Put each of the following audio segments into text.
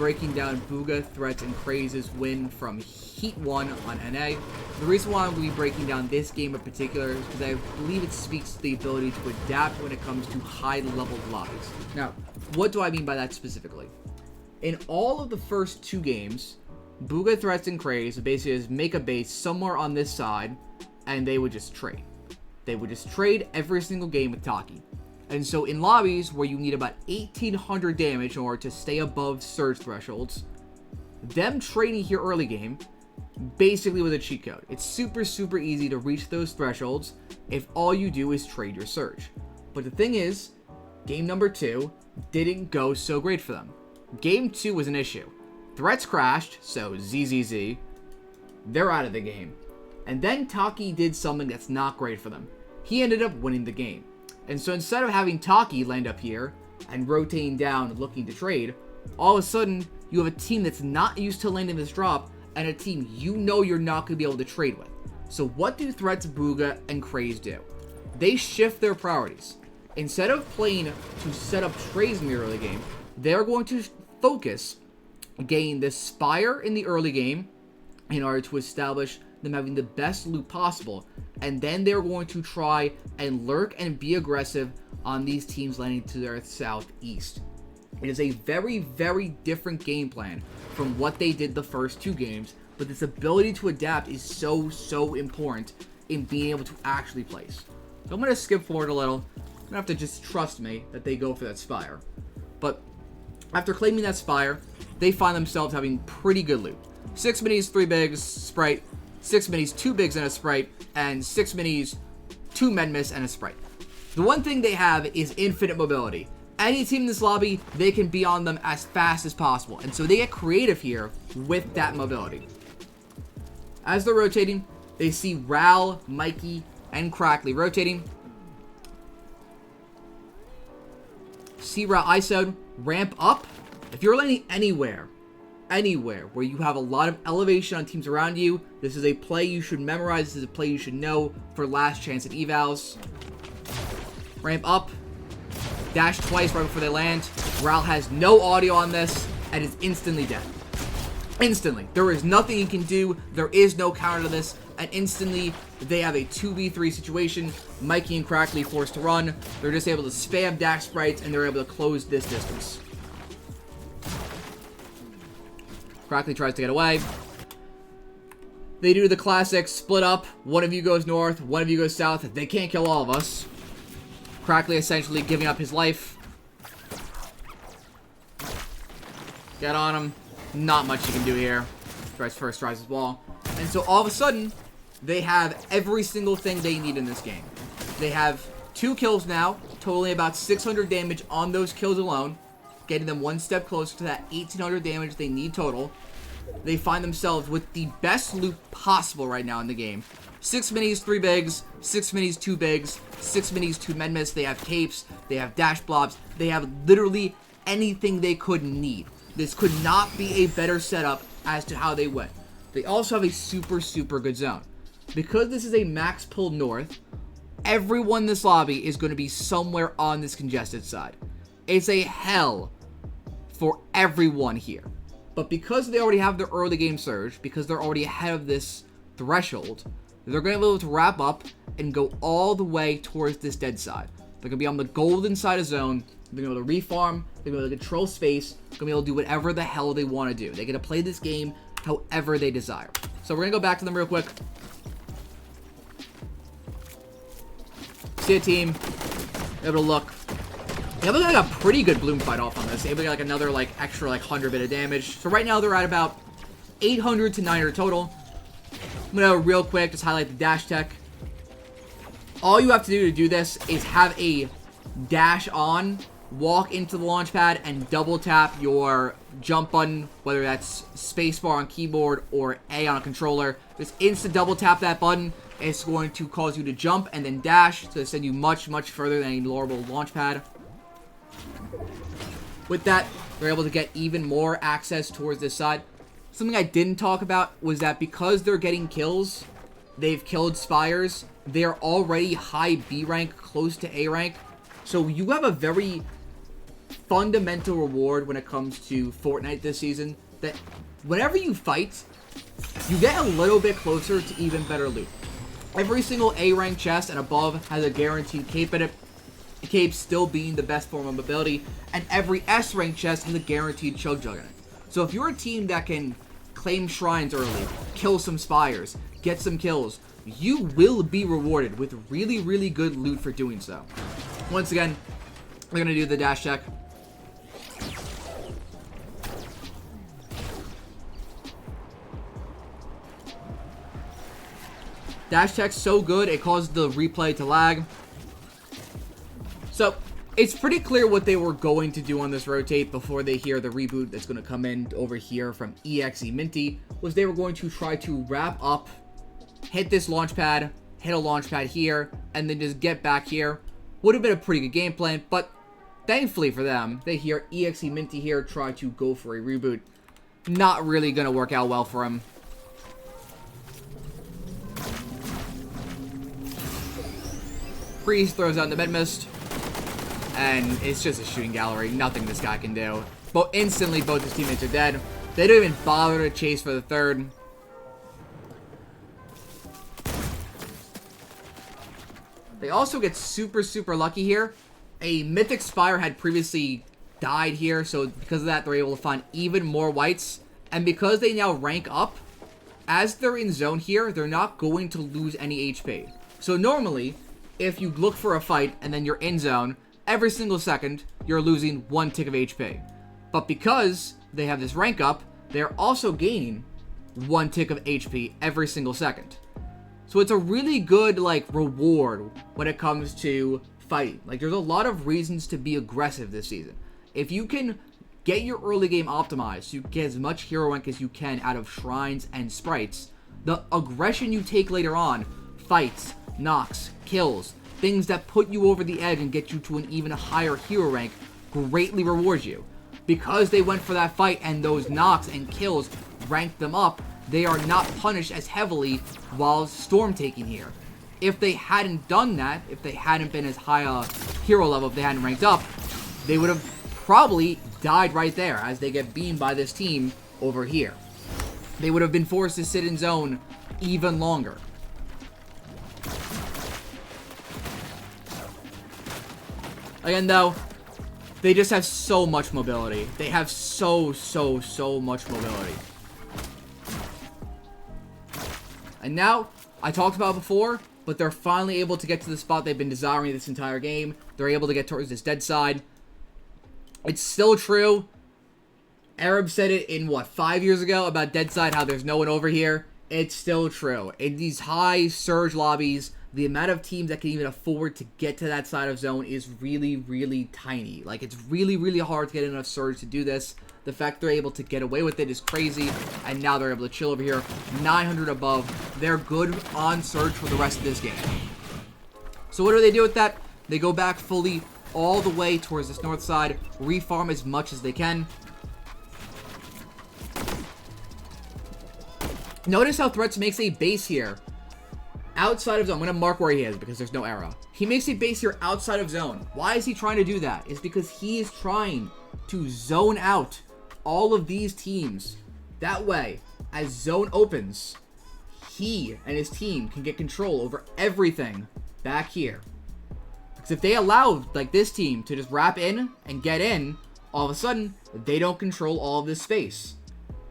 breaking down Bugha, Threats, and KRAEZ's win from Heat 1 on NA. The reason why I'm going to be breaking down this game in particular is because I believe it speaks to the ability to adapt when it comes to high-level lobbies. Now, what do I mean by that specifically? In all of the first 2 games, Bugha, Threats, and KRAEZ would basically just make a base somewhere on this side, and they would just trade. They would just trade every single game with Taki. And so in lobbies where you need about 1800 damage in order to stay above surge thresholds, them trading here early game basically was a cheat code. It's super easy to reach those thresholds if all you do is trade your surge. But the thing is, game number 2 didn't go so great for them. Game 2 was an issue. Threats crashed, so ZZZ, they're out of the game. And then Taki did something that's not great for them. He ended up winning the game. And so instead of having Taki land up here and rotating down looking to trade, all of a sudden you have a team that's not used to landing this drop and a team you know you're not going to be able to trade with. So what do Threats, Bugha, and KRAEZ do? They shift their priorities. Instead of playing to set up trades in the early game, they're going to focus getting the Spire in the early game in order to establish them having the best loot possible, and then they're going to try and lurk and be aggressive on these teams landing to their southeast. It is a very different game plan from what they did the first 2 games, but this ability to adapt is so important in being able to actually place. So I'm going to skip forward a little. You're going to have to just trust me that they go for that Spire. But after claiming that Spire, they find themselves having pretty good loot. 6 minis, 3 bigs, Sprite, 6 minis, 2 bigs and a Sprite, and 6 minis, 2 Medmis and a Sprite. The one thing they have is infinite mobility. Any team in this lobby, they can be on them as fast as possible, and so they get creative here with that mobility. As they're rotating, they see Ral, Mikey, and Crackley rotating. See Ral ISO'd, ramp up. If you're landing anywhere where you have a lot of elevation on teams around you, this is a play you should memorize. This is a play you should know for last chance at evals. Ramp up, dash twice right before they land. Ral has no audio on this and is instantly dead. Instantly. There is nothing you can do. There is no counter to this. And instantly, they have a 2v3 situation. Mikey and Crackley forced to run. They're just able to spam dash sprites and they're able to close this distance. Crackley tries to get away. They do the classic split up. One of you goes north, one of you goes south. They can't kill all of us. Crackley essentially giving up his life. Get on him. Not much you can do here. Tries his wall. And so all of a sudden, they have every single thing they need in this game. They have 2 kills now, totaling about 600 damage on those kills alone, getting them one step closer to that 1800 damage they need total. They find themselves with the best loot possible right now in the game. 6 minis, 3 bigs, 6 minis, 2 bigs, 6 minis, 2 medmis. They have capes, they have dash blobs, they have literally anything they could need. This could not be a better setup as to how they went. They also have a super good zone. Because this is a max pull north, everyone in this lobby is going to be somewhere on this congested side. It's a hell for everyone here. But because they already have their early game surge, because they're already ahead of this threshold, they're going to be able to wrap up and go all the way towards this dead side. They're going to be on the golden side of zone. They're going to be able to reform. They're going to be able to control space. They're going to be able to do whatever the hell they want to do. They're going to play this game however they desire. So we're going to go back to them real quick. See a team. Able to look. Yeah, we got a pretty good bloom fight off on this. Able to get like another extra 100 bit of damage. So right now they're at about 800 to 900 total. I'm gonna real quick just highlight the dash tech. All you have to do this is have a dash on, walk into the launch pad, and double tap your jump button, whether that's spacebar on keyboard or A on a controller. Just instant double tap that button. It's going to cause you to jump and then dash to send you much further than a normal launch pad. With that, they're able to get even more access towards this side. Something I didn't talk about was that because they're getting kills, they've killed Spires, they're already high B rank, close to A rank. So you have a very fundamental reward when it comes to Fortnite this season, that whenever you fight, you get a little bit closer to even better loot. Every single A rank chest and above has a guaranteed cape in it, the cape still being the best form of mobility, and every S rank chest has a guaranteed chug jug in it. So if you're a team that can claim shrines early, kill some spires, get some kills, you will be rewarded with really, really good loot for doing so. Once again, we're going to do the dash check. Dash check's so good, it caused the replay to lag. So, it's pretty clear what they were going to do on this rotate before they hear the reboot that's going to come in over here from EXE Minty, was they were going to try to wrap up, hit this launch pad, hit a launch pad here, and then just get back here. Would have been a pretty good game plan, but thankfully for them, they hear EXE Minty here try to go for a reboot. Not really going to work out well for him. Freeze throws out the mid mist, and it's just a shooting gallery. Nothing this guy can do. But instantly, both his teammates are dead. They don't even bother to chase for the third. They also get super, super lucky here. A Mythic Spire had previously died here, so because of that, they're able to find even more whites. And because they now rank up, as they're in zone here, they're not going to lose any HP. So normally, if you look for a fight and then you're in zone, every single second, you're losing 1 tick of HP. But because they have this rank up, they're also gaining 1 tick of HP every single second. So it's a really good, like, reward when it comes to fighting. Like, there's a lot of reasons to be aggressive this season. If you can get your early game optimized, so you get as much hero rank as you can out of shrines and sprites, the aggression you take later on, fights, knocks, kills, things that put you over the edge and get you to an even higher hero rank, greatly rewards you. Because they went for that fight and those knocks and kills ranked them up, they are not punished as heavily while storm taking here. If they hadn't done that, if they hadn't been as high a hero level, if they hadn't ranked up, they would have probably died right there as they get beamed by this team over here. They would have been forced to sit in zone even longer. Again, though, they just have so much mobility. They have so much mobility. And now, I talked about it before, but they're finally able to get to the spot they've been desiring this entire game. They're able to get towards this dead side. It's still true. Arab said it in, what, 5 years ago about dead side, how there's no one over here. It's still true. In these high surge lobbies, the amount of teams that can even afford to get to that side of zone is really, really tiny. Like, it's really, really hard to get enough surge to do this. The fact they're able to get away with it is crazy, and now they're able to chill over here. 900 above. They're good on surge for the rest of this game. So what do they do with that? They go back fully all the way towards this north side, refarm as much as they can. Notice how Threats makes a base here outside of zone. I'm going to mark where he is because there's no arrow. He makes a base here outside of zone. Why is he trying to do that? It's because he is trying to zone out all of these teams. That way, as zone opens, he and his team can get control over everything back here. Because if they allow, like, this team to just wrap in and get in, all of a sudden, they don't control all of this space.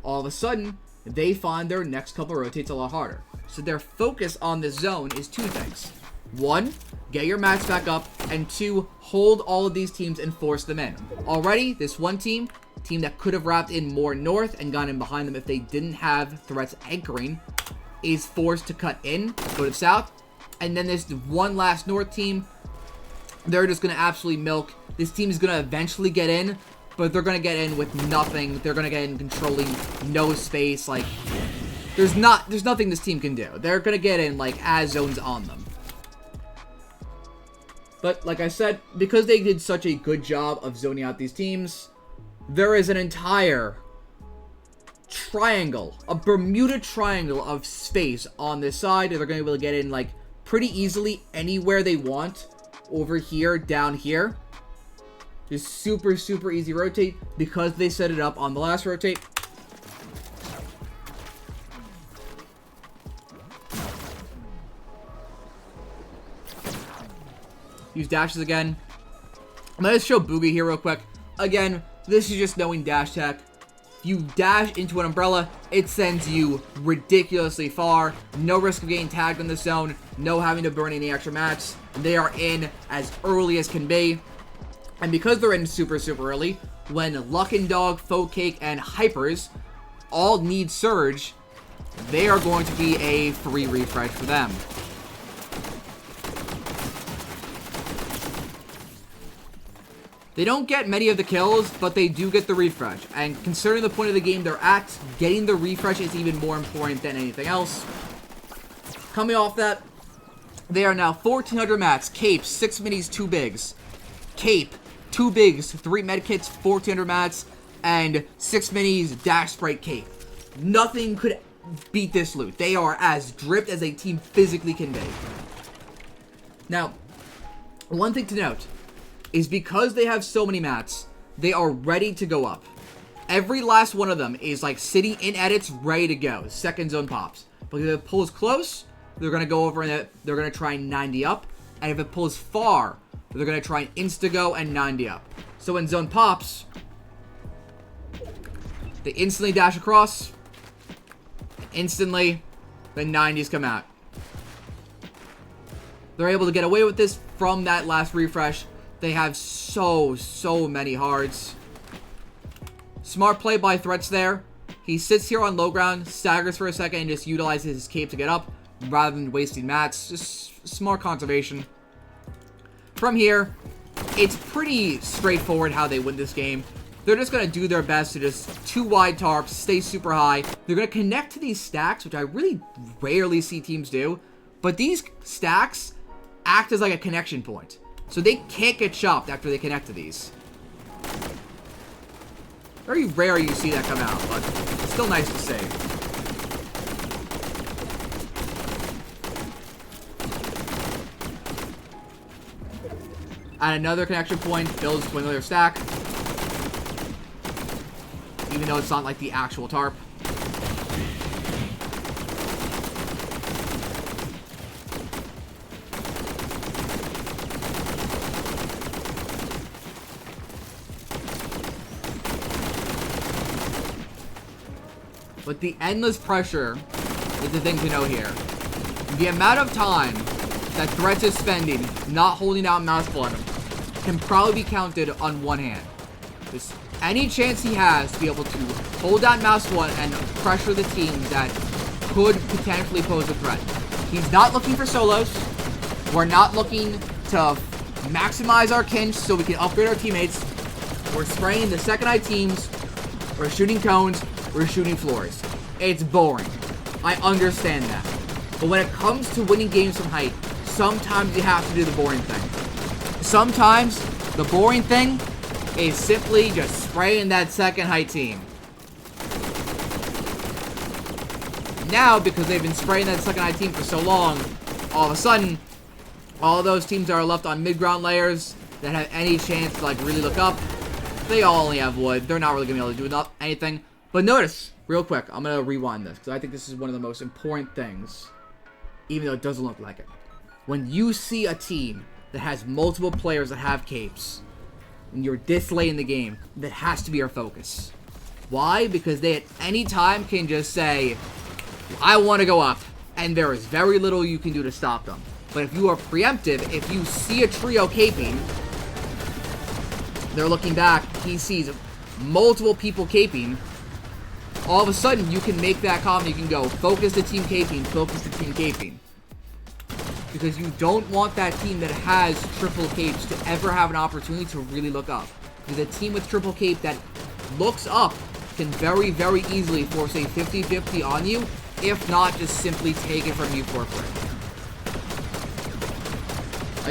All of a sudden, they find their next couple rotates a lot harder. So their focus on this zone is two things. One, get your mats back up, and two, hold all of these teams and force them in. Already, this one team that could have wrapped in more north and gone in behind them if they didn't have Threats anchoring, is forced to cut in, go to south. And then this one last north team, they're just going to absolutely milk. This team is going to eventually get in, but they're going to get in with nothing. They're going to get in controlling no space. Like, there's nothing this team can do. They're going to get in, like, as zones on them. But, like I said, because they did such a good job of zoning out these teams, there is an entire triangle, a Bermuda Triangle of space on this side. They're going to be able to get in, like, pretty easily anywhere they want. Over here, down here. Just super, super easy rotate because they set it up on the last rotate. Use dashes again. I'm going to show Bugha here real quick. Again, this is just knowing dash tech. If you dash into an umbrella, it sends you ridiculously far. No risk of getting tagged in the zone. No having to burn any extra mats. They are in as early as can be. And because they're in super, super early, when Luck and Dog, Faux Cake, and Hypers all need Surge, they are going to be a free refresh for them. They don't get many of the kills, but they do get the refresh. And considering the point of the game they're at, getting the refresh is even more important than anything else. Coming off that, they are now 1,400 mats, capes, 6 minis, 2 bigs. Cape, 2 bigs, 3 medkits, 1,400 mats, and 6 minis, dash sprite, cape. Nothing could beat this loot. They are as dripped as a team physically can be. Now, one thing to note is because they have so many mats, they are ready to go up. Every last one of them is like sitting in edits, ready to go. Second zone pops. But if it pulls close, they're going to go over and they're going to try 90 up. And if it pulls far, they're going to try and insta-go and 90 up. So when zone pops, they instantly dash across. Instantly, the 90s come out. They're able to get away with this from that last refresh. They have so many hards. Smart play by Threats there. He sits here on low ground, staggers for a second, and just utilizes his cape to get up, rather than wasting mats. Just smart conservation. From here, it's pretty straightforward how they win this game. They're just going to do their best to just 2 wide tarps, stay super high. They're going to connect to these stacks, which I really rarely see teams do. But these stacks act as like a connection point. So they can't get chopped after they connect to these. Very rare you see that come out, but it's still nice to see. At another connection point, builds to another stack. Even though it's not like the actual tarp. But the endless pressure is the thing to know here. The amount of time that Threats is spending not holding out mouse button can probably be counted on one hand. Just any chance he has to be able to hold down mouse button and pressure the teams that could potentially pose a threat. He's not looking for solos. We're not looking to maximize our kinch so we can upgrade our teammates. We're spraying the second eye teams. We're shooting cones. We're shooting floors. It's boring. I understand that. But when it comes to winning games from height, sometimes you have to do the boring thing. Sometimes the boring thing is simply just spraying that second height team. Now, because they've been spraying that second height team for so long, all of a sudden, all those teams that are left on mid-ground layers that have any chance to like really look up, they all only have wood. They're not really going to be able to do anything. But notice, real quick, I'm going to rewind this, because I think this is one of the most important things, even though it doesn't look like it. When you see a team that has multiple players that have capes, and you're this late in the game, that has to be our focus. Why? Because they at any time can just say, I want to go up, and there is very little you can do to stop them. But if you are preemptive, if you see a trio caping, they're looking back, he sees multiple people caping, all of a sudden you can make that comment, you can go, focus the team caping, focus the team caping. Because you don't want that team that has triple capes to ever have an opportunity to really look up. Because a team with triple cape that looks up can very, very easily force a 50-50 on you, if not just simply take it from you for free.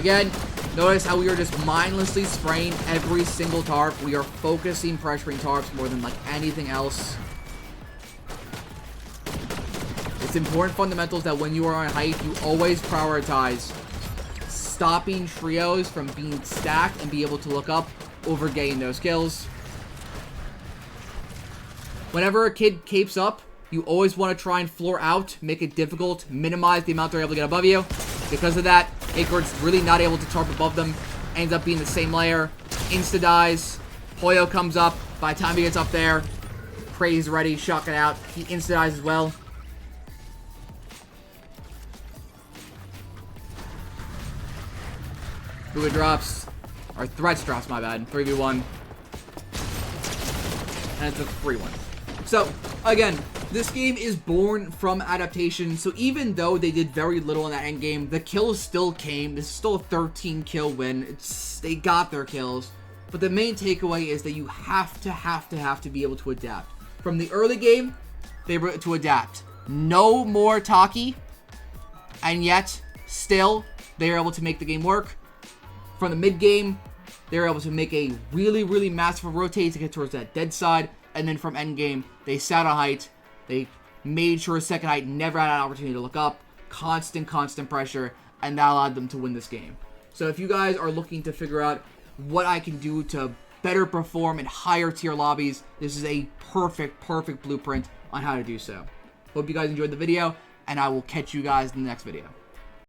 Again, notice how we are just mindlessly spraying every single tarp. We are focusing pressuring tarps more than like anything else. It's important fundamentals that when you are on height, you always prioritize stopping trios from being stacked and be able to look up over getting those kills. Whenever a kid capes up, you always want to try and floor out, make it difficult, minimize the amount they're able to get above you. Because of that, Acorn's really not able to tarp above them, ends up being the same layer, insta-dies, Hoyo comes up, by the time he gets up there, KRAEZ ready, shotgun out, he insta-dies as well. Bugha drops, or Threats drops, my bad, 3v1. And it's a 3-1. So, again, this game is born from Adaptation, so even though they did very little in that endgame, the kills still came. This is still a 13 kill win. They got their kills. But the main takeaway is that you have to be able to adapt. From the early game, they were to adapt. No more Taki, and yet, still, they were able to make the game work. From the mid game, they were able to make a really massive rotate to get towards that dead side. And then from endgame, they sat on height. They made sure second height never had an opportunity to look up. Constant pressure. And that allowed them to win this game. So if you guys are looking to figure out what I can do to better perform in higher tier lobbies, this is a perfect blueprint on how to do so. Hope you guys enjoyed the video, and I will catch you guys in the next video.